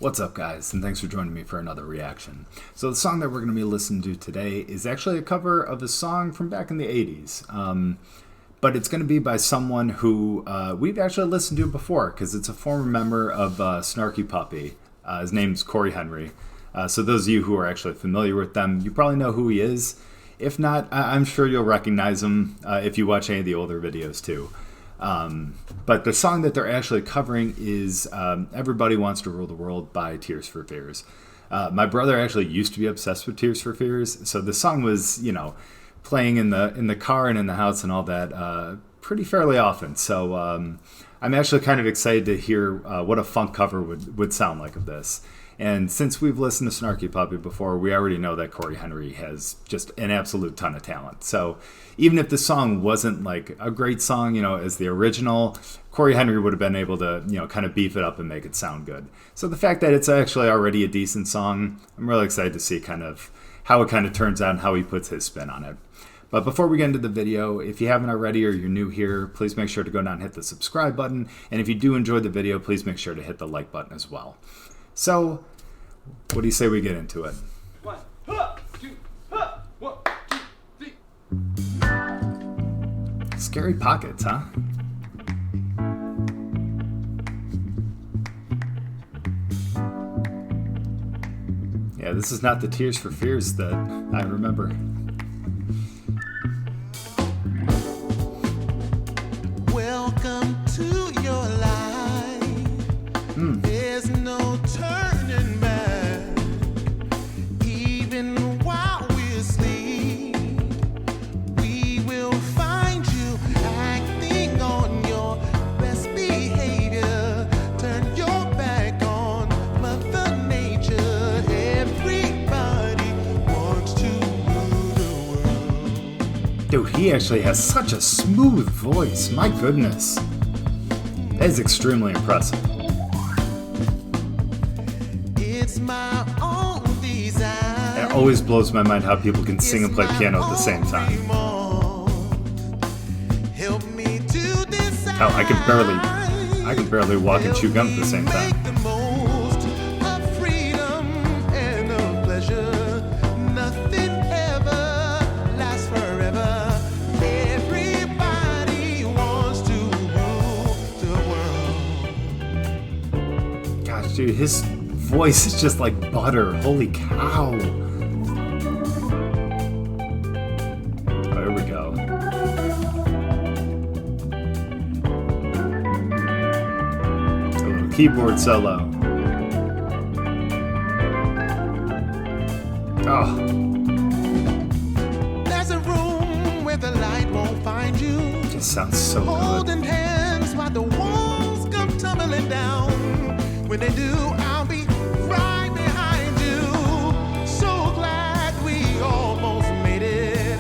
What's up, guys, and thanks for joining me for another reaction. So the song that we're going to be listening to today is actually a cover of a song from back in the 80s. But it's going to be by someone who we've actually listened to before, because it's a former member of Snarky Puppy. His name's Cory Henry. So those of you who are actually familiar with them, you probably know who he is. If not, I'm sure you'll recognize him if you watch any of the older videos too. But the song that they're actually covering is Everybody Wants to Rule the World by Tears for Fears. My brother actually used to be obsessed with Tears for Fears, so the song was, you know, playing in the car and in the house and all that pretty fairly often. So I'm actually kind of excited to hear what a funk cover would sound like of this. And since we've listened to Snarky Puppy before, we already know that Cory Henry has just an absolute ton of talent. So even if the song wasn't like a great song, you know, as the original, Cory Henry would have been able to, you know, kind of beef it up and make it sound good. So the fact that it's actually already a decent song, I'm really excited to see kind of how it kind of turns out and how he puts his spin on it. But before we get into the video, if you haven't already or you're new here, please make sure to go down and hit the subscribe button. And if you do enjoy the video, please make sure to hit the like button as well. So, what do you say we get into it? One, two, three. Scary pockets, huh? Yeah, this is not the Tears for Fears that I remember. Welcome to your life. There's no turning back. Even while we're asleep, we will find you acting on your best behavior. Turn your back on Mother Nature. Everybody wants to rule the world. Dude, he actually has such a smooth voice. My goodness. That is extremely impressive. It's my own design. It always blows my mind how people can sing and play piano at the same time. Help me to decide. Hell, I can barely walk and chew gum at the same time. Make the most of freedom and of pleasure. Nothing ever lasts forever. Everybody wants to rule the world. Gosh, dude, his voice is just like butter. Holy cow. Oh, here we go. A little keyboard solo. Oh, There's a room where the light won't find you. it just sounds so good. Holding hands while the walls come tumbling down. When they do, I'll be right behind you. So glad we almost made it.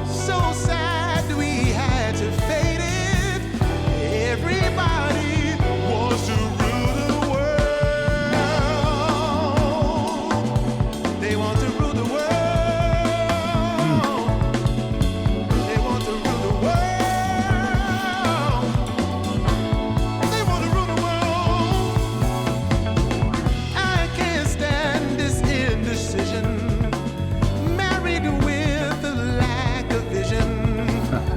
So sad we had to fade it. Everybody wants to rule the world. They want to rule the world. They want to rule the world. They want to rule the world. I can't stand this indecision. Married with a lack of vision.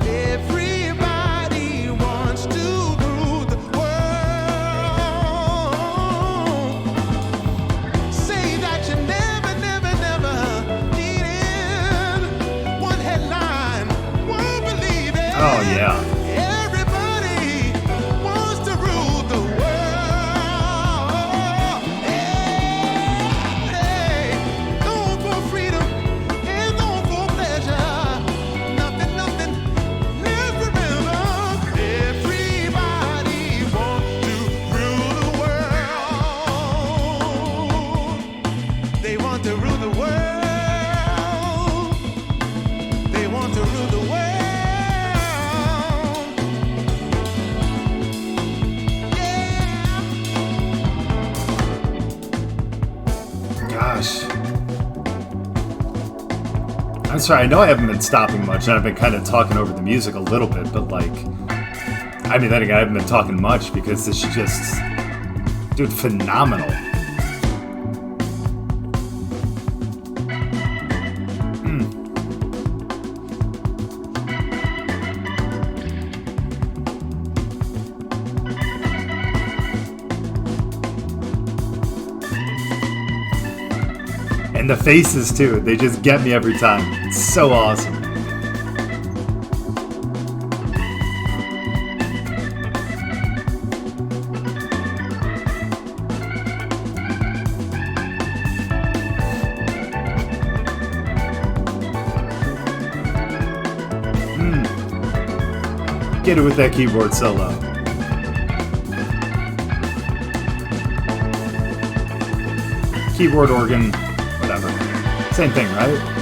Everybody wants to rule the world. Say that you never, never, never needed one headline. Won't believe it. Oh, yeah. Everybody wants to rule the world. Hey, going for freedom and going for pleasure. Nothing left forever. Everybody wants to rule the world. They want to rule the world. They want to rule the world. Gosh. I'm sorry, I know I haven't been stopping much, and I've been kind of talking over the music a little bit, but like, I mean, then again, I haven't been talking much because this is just, dude, phenomenal. And the faces too, they just get me every time. It's so awesome. Get it with that keyboard solo. Keyboard, organ, whatever. Same thing, right?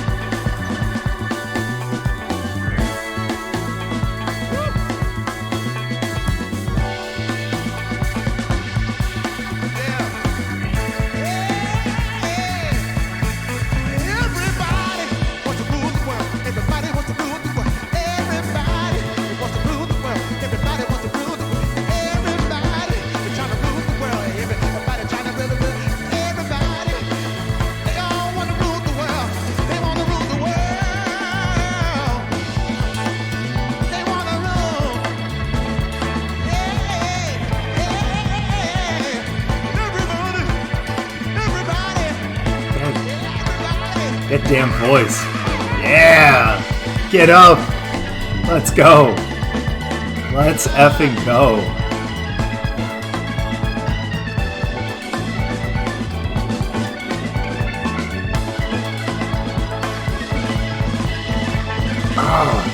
That damn voice. Yeah! Get up! Let's go! Let's effing go! Ah!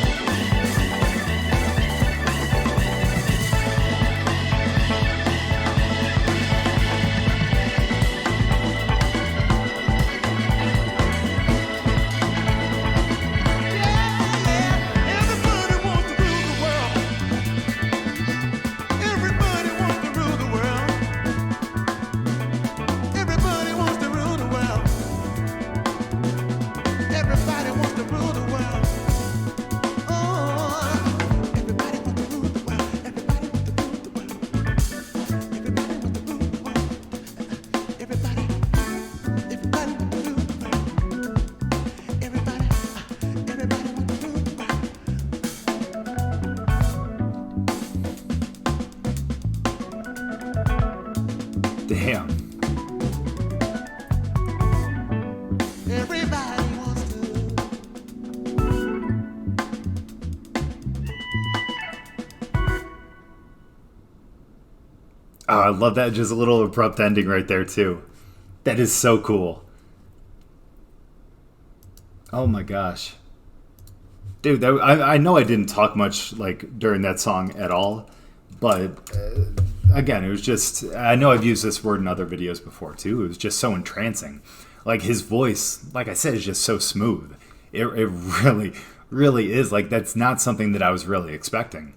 Damn. Everybody wants to. Oh, I love that. Just a little abrupt ending right there, too. That is so cool. Oh my gosh. Dude, that, I know I didn't talk much like during that song at all, but again, it was just, I know I've used this word in other videos before too. It was just so entrancing. Like his voice, like I said, is just so smooth. It really, really is. Like that's not something that I was really expecting.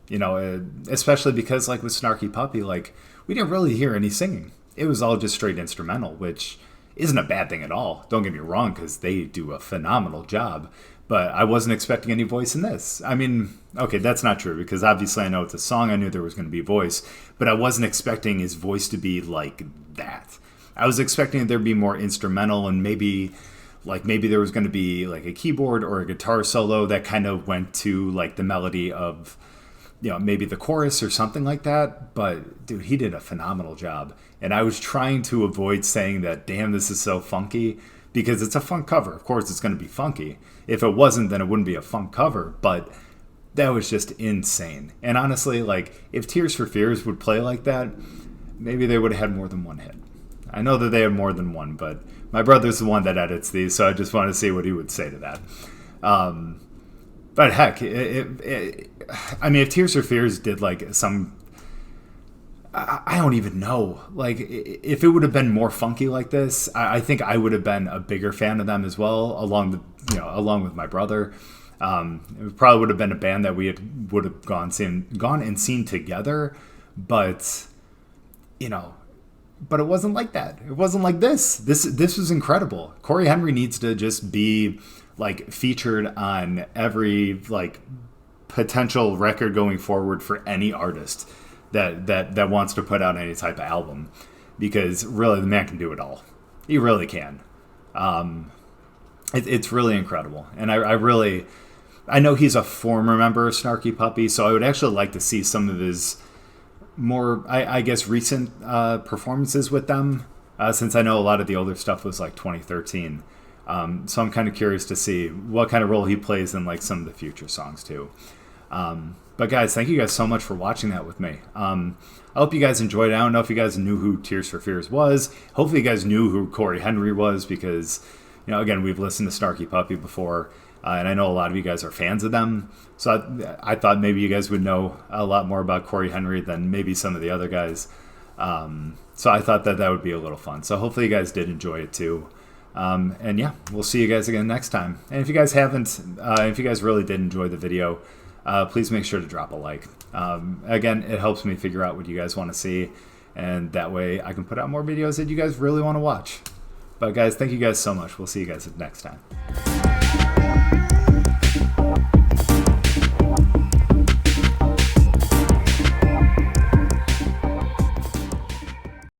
You know, especially because like with Snarky Puppy, like we didn't really hear any singing. It was all just straight instrumental, which isn't a bad thing at all. Don't get me wrong, because they do a phenomenal job. But I wasn't expecting any voice in this. I mean, okay, that's not true, because obviously I know it's a song. I knew there was going to be a voice, but I wasn't expecting his voice to be like that. I was expecting there to be more instrumental, and maybe there was going to be like a keyboard or a guitar solo that kind of went to like the melody of, you know, maybe the chorus or something like that. But dude, he did a phenomenal job. And I was trying to avoid saying that, damn, this is so funky, because it's a funk cover. Of course, it's going to be funky. If it wasn't, then it wouldn't be a funk cover. But that was just insane. And honestly, like, if Tears for Fears would play like that, maybe they would have had more than one hit. I know that they have more than one, but my brother's the one that edits these, so I just wanted to see what he would say to that. But heck, I mean, if Tears for Fears did like some, I don't even know. Like, if it would have been more funky like this, I think I would have been a bigger fan of them as well, along with my brother. It probably would have been a band that we would have gone and seen together, but you know. But it wasn't like that. It wasn't like this. This was incredible. Cory Henry needs to just be like featured on every like potential record going forward for any artist that wants to put out any type of album, because really the man can do it all. He really can. It's really incredible, and I know he's a former member of Snarky Puppy, so I would actually like to see some of his more, I guess, recent performances with them, since I know a lot of the older stuff was like 2013. So I'm kind of curious to see what kind of role he plays in like some of the future songs too. But guys, thank you guys so much for watching that with me. I hope you guys enjoyed it. I don't know if you guys knew who Tears for Fears was. Hopefully you guys knew who Cory Henry was because, you know, again, we've listened to Snarky Puppy before, and I know a lot of you guys are fans of them. So I thought maybe you guys would know a lot more about Cory Henry than maybe some of the other guys. So I thought that would be a little fun. So hopefully you guys did enjoy it too. And yeah, we'll see you guys again next time. And if you guys haven't, if you guys really did enjoy the video, please make sure to drop a like. Again, it helps me figure out what you guys want to see, and that way I can put out more videos that you guys really want to watch. But guys, thank you guys so much. We'll see you guys next time.